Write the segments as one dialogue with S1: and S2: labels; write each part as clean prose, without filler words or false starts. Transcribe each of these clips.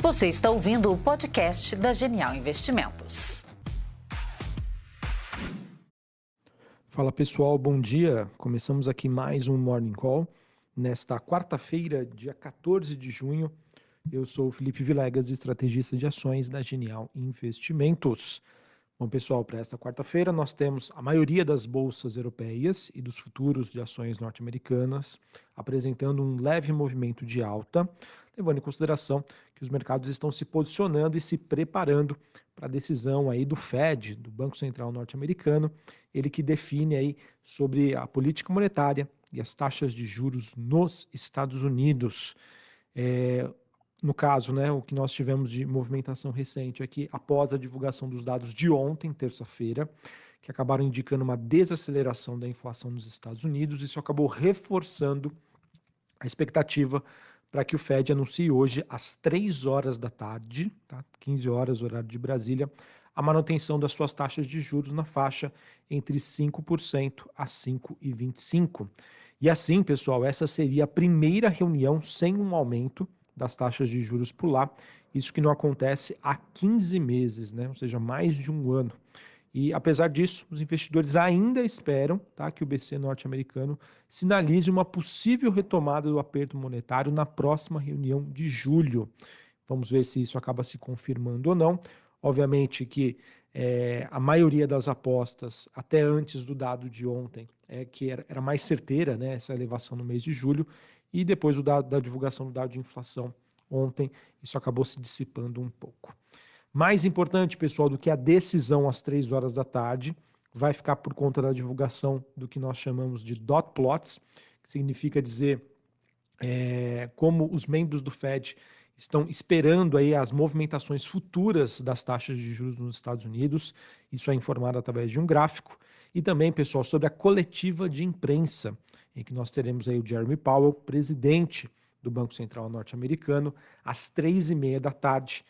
S1: Você está ouvindo o podcast da Genial Investimentos.
S2: Fala pessoal, bom dia. Começamos aqui mais um Morning Call. Nesta quarta-feira, dia 14 de junho, eu sou o Felipe Vilegas, estrategista de ações da Genial Investimentos. Bom pessoal, para esta quarta-feira nós temos a maioria das bolsas europeias e dos futuros de ações norte-americanas apresentando um leve movimento de alta, levando em consideração que os mercados estão se posicionando e se preparando para a decisão aí do Fed, do Banco Central norte-americano, ele que define aí sobre a política monetária e as taxas de juros nos Estados Unidos. No caso, né, o que nós tivemos de movimentação recente aqui, após a divulgação dos dados de ontem, terça-feira, que acabaram indicando uma desaceleração da inflação nos Estados Unidos, isso acabou reforçando a expectativa para que o Fed anuncie hoje, às 3 horas da tarde, tá? 15 horas, horário de Brasília, a manutenção das suas taxas de juros na faixa entre 5% a 5,25%. E assim, pessoal, essa seria a primeira reunião sem um aumento das taxas de juros por lá, isso que não acontece há 15 meses, né? Ou seja, mais de um ano. E apesar disso, os investidores ainda esperam, tá, que o BC norte-americano sinalize uma possível retomada do aperto monetário na próxima reunião de julho. Vamos ver se isso acaba se confirmando ou não. Obviamente que a maioria das apostas, até antes do dado de ontem, que era mais certeira, né, essa elevação no mês de julho, e depois da divulgação do dado de inflação ontem, isso acabou se dissipando um pouco. Mais importante, pessoal, do que a decisão às 3 horas da tarde, vai ficar por conta da divulgação do que nós chamamos de dot plots, que significa dizer como os membros do Fed estão esperando aí as movimentações futuras das taxas de juros nos Estados Unidos. Isso é informado através de um gráfico. E também, pessoal, sobre a coletiva de imprensa, em que nós teremos aí o Jeremy Powell, presidente do Banco Central norte-americano, às 3h30 da tarde,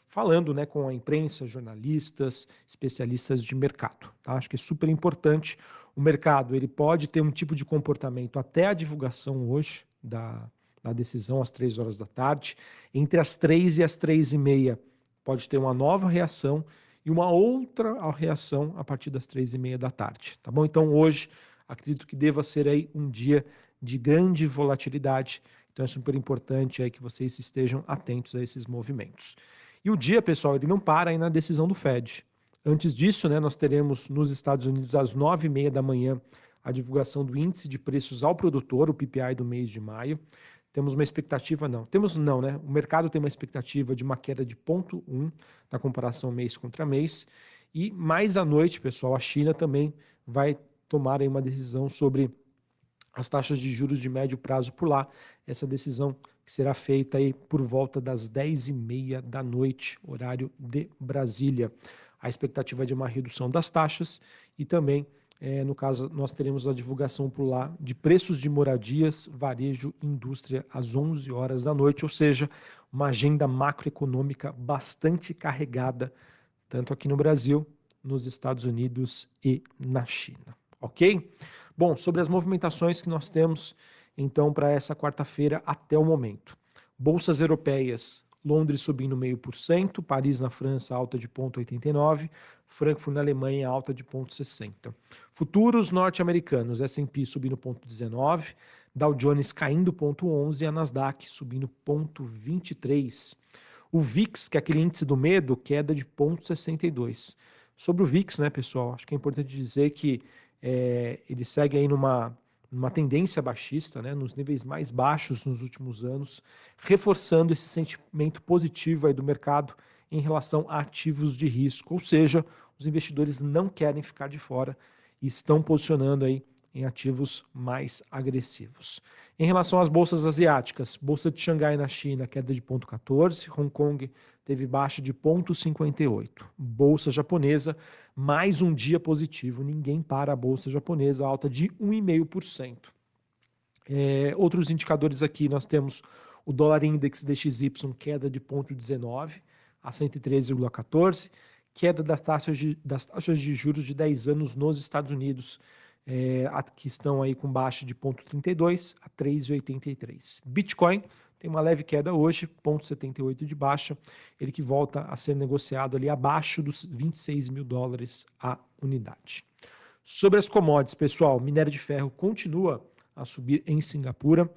S2: falando, né, com a imprensa, jornalistas, especialistas de mercado. Tá? Acho que é super importante. O mercado ele pode ter um tipo de comportamento até a divulgação hoje da decisão às 3 horas da tarde. Entre as 3 e as 3h30 pode ter uma nova reação e uma outra reação a partir das 3h30 da tarde. Tá bom? Então hoje acredito que deva ser aí um dia de grande volatilidade. Então é super importante aí que vocês estejam atentos a esses movimentos. E o dia, pessoal, ele não para aí na decisão do Fed. Antes disso, né, nós teremos nos Estados Unidos às 9h30 da manhã a divulgação do índice de preços ao produtor, o PPI do mês de maio. Temos uma expectativa, né? O mercado tem uma expectativa de uma queda de 0,1 na comparação mês contra mês. E mais à noite, pessoal, a China também vai tomar aí uma decisão sobre as taxas de juros de médio prazo por lá. Essa decisão que será feita aí por volta das 10h30 da noite, horário de Brasília. A expectativa é de uma redução das taxas e também, no caso, nós teremos a divulgação por lá de preços de moradias, varejo e indústria às 11 horas da noite, ou seja, uma agenda macroeconômica bastante carregada, tanto aqui no Brasil, nos Estados Unidos e na China. Ok? Bom, sobre as movimentações que nós temos, então, para essa quarta-feira até o momento. Bolsas europeias, Londres subindo 0,5%, Paris na França alta de 0,89%, Frankfurt na Alemanha alta de 0,60%. Futuros norte-americanos, S&P subindo 0,19%, Dow Jones caindo 0,11% e a Nasdaq subindo 0,23%. O VIX, que é aquele índice do medo, queda de 0,62%. Sobre o VIX, né, pessoal, acho que é importante dizer que ele segue aí numa tendência baixista, né, nos níveis mais baixos nos últimos anos, reforçando esse sentimento positivo aí do mercado em relação a ativos de risco, ou seja, os investidores não querem ficar de fora e estão posicionando aí em ativos mais agressivos. Em relação às bolsas asiáticas, Bolsa de Xangai na China, queda de 0,14%, Hong Kong teve baixa de 0,58%. Bolsa japonesa, mais um dia positivo, ninguém para a bolsa japonesa, alta de 1,5%. Outros indicadores aqui, nós temos o dólar index DXY, queda de 0,19% a 113,14%, queda das taxas de juros de 10 anos nos Estados Unidos, que estão aí com baixa de 0,32 a 3,83. Bitcoin tem uma leve queda hoje, 0,78 de baixa, ele que volta a ser negociado ali abaixo dos 26 mil dólares a unidade. Sobre as commodities, pessoal, minério de ferro continua a subir em Singapura,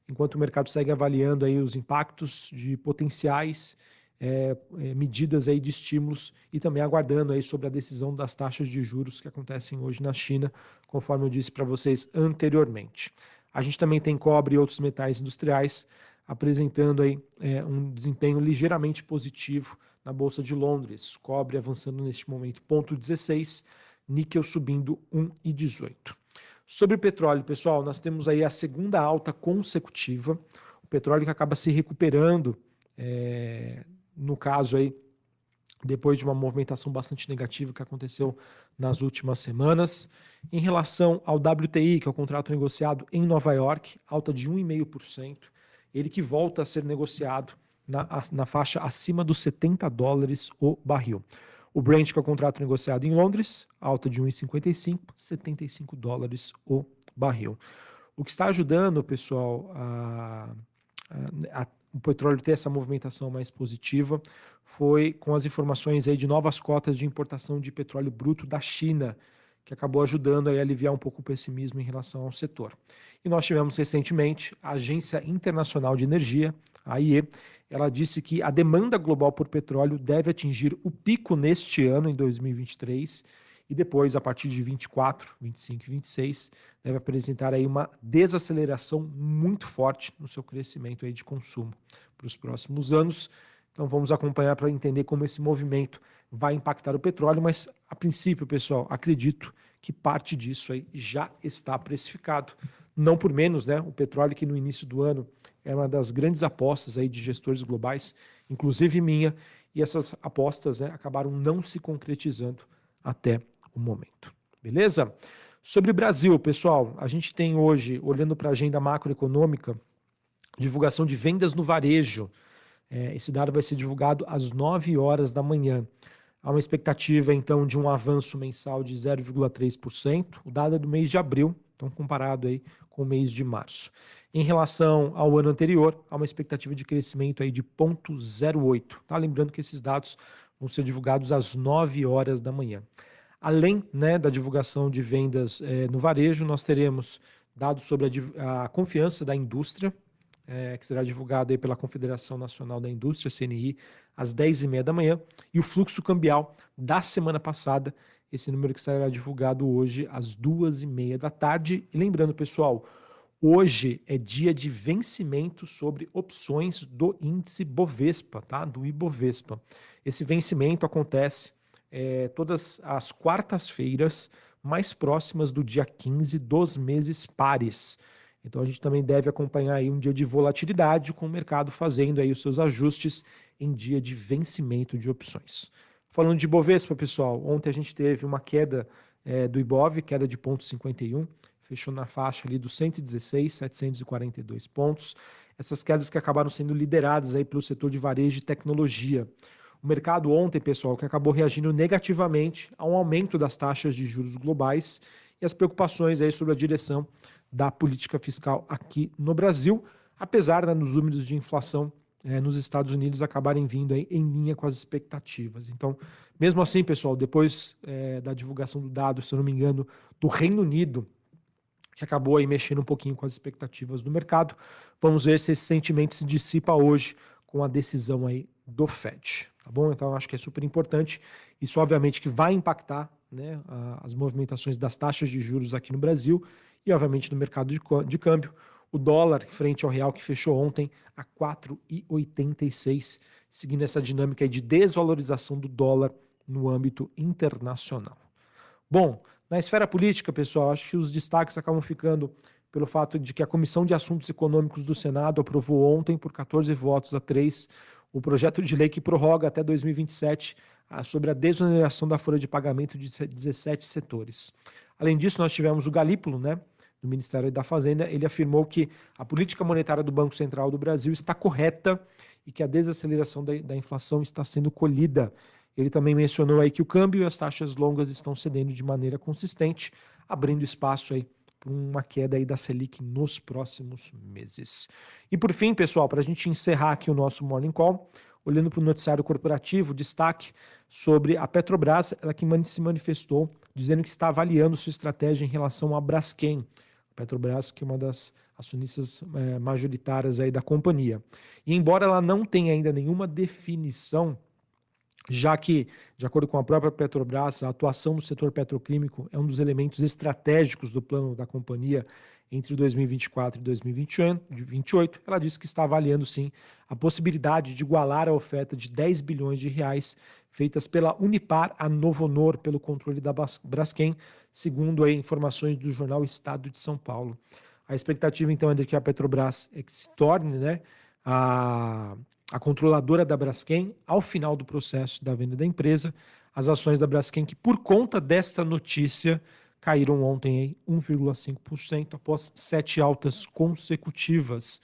S2: enquanto o mercado segue avaliando aí os impactos de potenciais medidas aí de estímulos e também aguardando aí sobre a decisão das taxas de juros que acontecem hoje na China, conforme eu disse para vocês anteriormente. A gente também tem cobre e outros metais industriais apresentando aí um desempenho ligeiramente positivo na Bolsa de Londres. Cobre avançando neste momento 0,16, níquel subindo 1,18. Sobre o petróleo, pessoal, nós temos aí a segunda alta consecutiva. O petróleo que acaba se recuperando, no caso aí, depois de uma movimentação bastante negativa que aconteceu nas últimas semanas. Em relação ao WTI, que é o contrato negociado em Nova York, alta de 1,5%, ele que volta a ser negociado na faixa acima dos 70 dólares o barril. O Brent, que é o contrato negociado em Londres, alta de 1,55, 75 dólares o barril. O que está ajudando, pessoal, o petróleo ter essa movimentação mais positiva foi com as informações aí de novas cotas de importação de petróleo bruto da China, que acabou ajudando aí a aliviar um pouco o pessimismo em relação ao setor. E nós tivemos recentemente a Agência Internacional de Energia, a AIE, ela disse que a demanda global por petróleo deve atingir o pico neste ano, em 2023, e depois, a partir de 24, 25 e 26, deve apresentar aí uma desaceleração muito forte no seu crescimento aí de consumo para os próximos anos. Então vamos acompanhar para entender como esse movimento vai impactar o petróleo, mas a princípio, pessoal, acredito que parte disso aí já está precificado. Não por menos, né? O petróleo que no início do ano era uma das grandes apostas aí de gestores globais, inclusive minha, e essas apostas acabaram não se concretizando até o momento. Beleza? Sobre o Brasil, pessoal, a gente tem hoje, olhando para a agenda macroeconômica, divulgação de vendas no varejo. Esse dado vai ser divulgado às 9 horas da manhã. Há uma expectativa, então, de um avanço mensal de 0,3%. O dado é do mês de abril, então comparado aí com o mês de março. Em relação ao ano anterior, há uma expectativa de crescimento aí de 0,08%. Tá? Lembrando que esses dados vão ser divulgados às 9 horas da manhã. Além da divulgação de vendas no varejo, nós teremos dados sobre a confiança da indústria, que será divulgado aí pela Confederação Nacional da Indústria, CNI, às 10h30 da manhã, e o fluxo cambial da semana passada, esse número que será divulgado hoje às 2h30 da tarde. E lembrando, pessoal, hoje é dia de vencimento sobre opções do índice Bovespa, tá? Do Ibovespa. Esse vencimento acontece todas as quartas-feiras, mais próximas do dia 15 dos meses pares. Então a gente também deve acompanhar aí um dia de volatilidade, com o mercado fazendo aí os seus ajustes em dia de vencimento de opções. Falando de Bovespa, pessoal, ontem a gente teve uma queda do Ibov, queda de 0,51, fechou na faixa ali dos 116.742 pontos. Essas quedas que acabaram sendo lideradas aí pelo setor de varejo e tecnologia. O mercado ontem, pessoal, que acabou reagindo negativamente a um aumento das taxas de juros globais e as preocupações aí sobre a direção da política fiscal aqui no Brasil, apesar dos números de inflação nos Estados Unidos acabarem vindo aí em linha com as expectativas. Então, mesmo assim, pessoal, depois da divulgação do dado, se eu não me engano, do Reino Unido, que acabou aí mexendo um pouquinho com as expectativas do mercado, vamos ver se esse sentimento se dissipa hoje com a decisão aí do Fed, tá bom? Então, acho que é super importante. Isso, obviamente, que vai impactar as movimentações das taxas de juros aqui no Brasil e, obviamente, no mercado de câmbio. O dólar frente ao real que fechou ontem a 4,86, seguindo essa dinâmica aí de desvalorização do dólar no âmbito internacional. Bom, na esfera política, pessoal, acho que os destaques acabam ficando pelo fato de que a Comissão de Assuntos Econômicos do Senado aprovou ontem, por 14 votos a 3, o projeto de lei que prorroga até 2027 sobre a desoneração da folha de pagamento de 17 setores. Além disso, nós tivemos o Galípolo, do Ministério da Fazenda. Ele afirmou que a política monetária do Banco Central do Brasil está correta e que a desaceleração da inflação está sendo colhida. Ele também mencionou aí que o câmbio e as taxas longas estão cedendo de maneira consistente, abrindo espaço aí por uma queda aí da Selic nos próximos meses. E por fim, pessoal, para a gente encerrar aqui o nosso Morning Call, olhando para o noticiário corporativo, destaque sobre a Petrobras, ela que se manifestou dizendo que está avaliando sua estratégia em relação à Braskem. A Petrobras, que é uma das acionistas majoritárias aí da companhia. E embora ela não tenha ainda nenhuma definição, já que, de acordo com a própria Petrobras, a atuação no setor petroquímico é um dos elementos estratégicos do plano da companhia entre 2024 e 2028, ela disse que está avaliando, sim, a possibilidade de igualar a oferta de 10 bilhões de reais feitas pela Unipar a Novonor pelo controle da Braskem, segundo aí, informações do jornal Estado de São Paulo. A expectativa, então, é de que a Petrobras se torne, né, a controladora da Braskem ao final do processo da venda da empresa. As ações da Braskem, que por conta desta notícia, caíram ontem 1,5% após 7 altas consecutivas.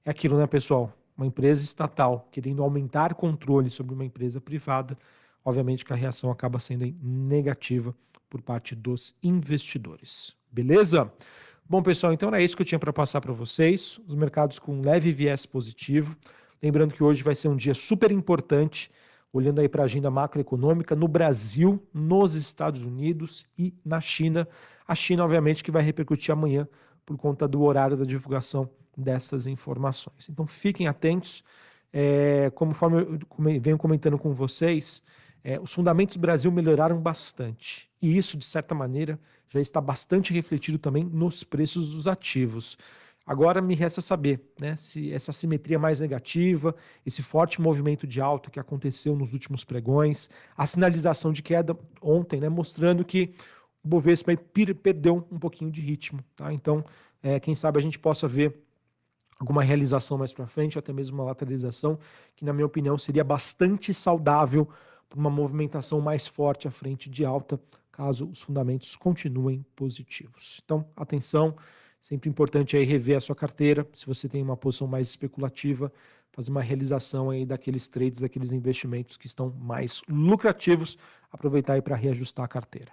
S2: É aquilo, né, pessoal? Uma empresa estatal querendo aumentar controle sobre uma empresa privada, obviamente que a reação acaba sendo negativa por parte dos investidores. Beleza? Bom, pessoal, então era isso que eu tinha para passar para vocês. Os mercados com um leve viés positivo. Lembrando que hoje vai ser um dia super importante, olhando aí para a agenda macroeconômica no Brasil, nos Estados Unidos e na China. A China, obviamente, que vai repercutir amanhã por conta do horário da divulgação dessas informações. Então, fiquem atentos. Conforme eu venho comentando com vocês, os fundamentos do Brasil melhoraram bastante. E isso, de certa maneira, já está bastante refletido também nos preços dos ativos. Agora me resta saber, né, se essa simetria mais negativa, esse forte movimento de alta que aconteceu nos últimos pregões, a sinalização de queda ontem, né, mostrando que o Bovespa perdeu um pouquinho de ritmo. Tá? Então, quem sabe a gente possa ver alguma realização mais para frente, ou até mesmo uma lateralização, que na minha opinião seria bastante saudável para uma movimentação mais forte à frente de alta, caso os fundamentos continuem positivos. Então, atenção. Sempre importante aí rever a sua carteira, se você tem uma posição mais especulativa, fazer uma realização aí daqueles trades, daqueles investimentos que estão mais lucrativos, aproveitar aí para reajustar a carteira.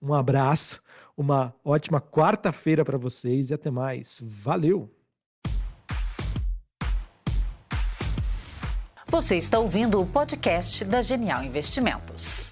S2: Um abraço, uma ótima quarta-feira para vocês e até mais. Valeu!
S1: Você está ouvindo o podcast da Genial Investimentos.